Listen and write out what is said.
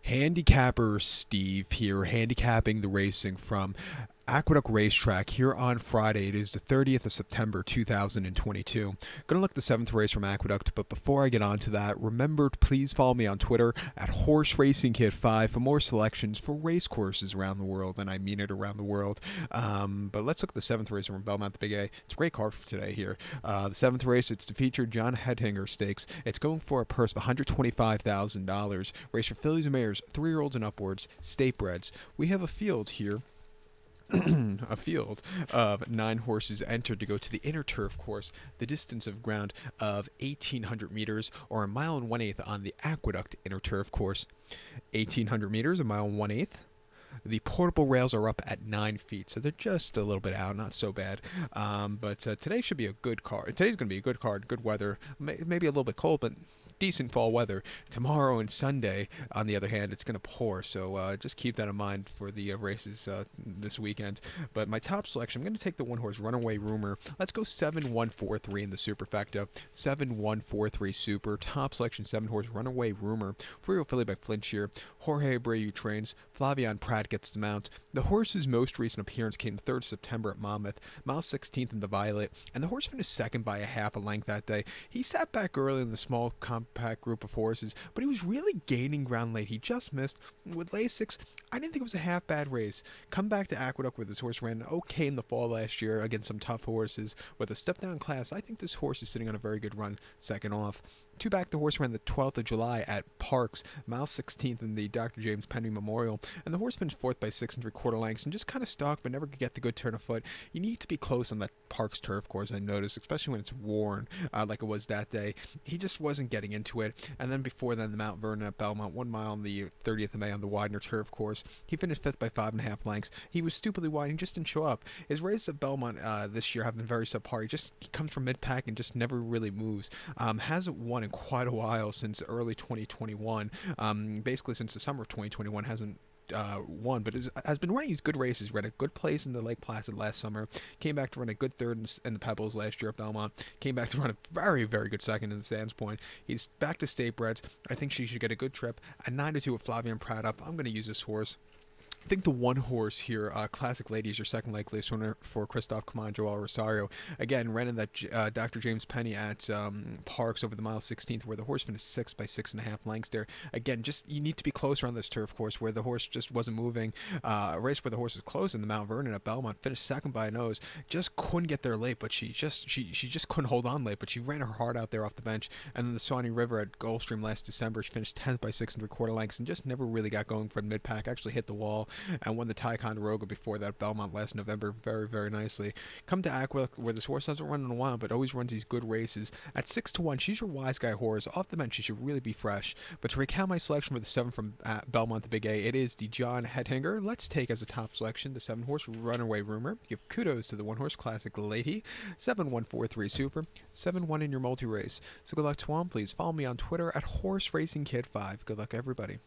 Handicapper Steve here, handicapping the racing from Aqueduct Racetrack here on Friday. It is the 30th of September 2022. Gonna look at the 7th race from Aqueduct, but before I get on to that, remember to please follow me on Twitter at Horse Racing Kid 5 for more selections for race courses around the world, and I mean it around the world. But let's look at the 7th race from Belmont the Big A. It's a great card for today here. The 7th race, it's the featured John Hettinger Stakes. It's going for a purse of $125,000. Race for fillies and mares, 3-year-olds and upwards, state breds. We have a field here. A field of 9 horses entered to go to the inner turf course, the distance of ground of 1,800 meters or a mile and 1/8 on the Aqueduct inner turf course. 1,800 meters, a mile and 1/8. The portable rails are up at 9 feet, so they're just a little bit out, not so bad. But today should be a good card. Today's going to be a good card, good weather, maybe a little bit cold, but decent fall weather. Tomorrow and Sunday, on the other hand, it's going to pour, so just keep that in mind for the races this weekend. But my top selection, I'm going to take the 1-horse Runaway Rumor. Let's go 7-1-4-3 in the superfecta. 7-1-4-3 super. Top selection, 7-horse Runaway Rumor. 4-year-old filly by Flinchier. Jorge Abreu trains. Flavian Pratt gets the mount. The horse's most recent appearance came 3rd September at Monmouth, mile 16th in the Violet, and the horse finished second by a half a length that day. He sat back early in the small compact group of horses, but he was really gaining ground late. He just missed. With Lasix, I didn't think it was a half bad race. Come back to Aqueduct where this horse ran okay in the fall last year against some tough horses. With a step down class, I think this horse is sitting on a very good run second off. 2 back, the horse ran the 12th of July at Parks, mile 16th in the Dr. James Penny Memorial, and the horse finished 4th by 6 3/4 lengths and just kind of stalked but never could get the good turn of foot. You need to be close on that Parks turf course, I noticed, especially when it's worn like it was that day. He just wasn't getting into it. And then before then, the Mount Vernon at Belmont, 1 mile on the 30th of May on the Widener turf course. He finished 5th by 5.5 lengths. He was stupidly wide. He just didn't show up. His races at Belmont this year have been very subpar. He comes from mid-pack and just never really moves. Hasn't won in quite a while since early 2021. Basically since the summer of 2021 hasn't won, but has been running these good races. Ran a good place in the Lake Placid last summer, came back to run a good third in the Pebbles last year at Belmont, came back to run a very, very good second in the Sands Point. He's back to state breds. I think she should get a good trip. At 9-2 with Flavian Pratt up, I'm going to use this horse. I think the 1-horse here, Classic Lady, is your second likeliest winner for Christophe Clement, Joel Rosario. Again, ran in that Dr. James Penny at Parks over the mile 16th, where the horse finished 6th by 6.5 lengths there. Again, just you need to be closer on this turf course where the horse just wasn't moving. A race where the horse was close in the Mount Vernon at Belmont, finished second by a nose. Just couldn't get there late, but she just couldn't hold on late. But she ran her heart out there off the bench. And then the Sawney River at Gulfstream last December, she finished 10th by 6 3/4 lengths and just never really got going from mid-pack. Actually hit the wall and won the Ticonderoga before that Belmont last November very, very nicely. Come to Aqueduct where this horse hasn't run in a while but always runs these good races. At 6-1, she's your wise guy horse. Off the bench, she should really be fresh. But to recount my selection for the 7 from Belmont the Big A, it is the John Hettinger. Let's take as a top selection the 7-horse Runaway Rumor. Give kudos to the 1-horse Classic Lady. 7-1-4-3 Super. 7-1 in your multi-race. So good luck to all. Please follow me on Twitter at Horse Racing Kid 5. Good luck, everybody.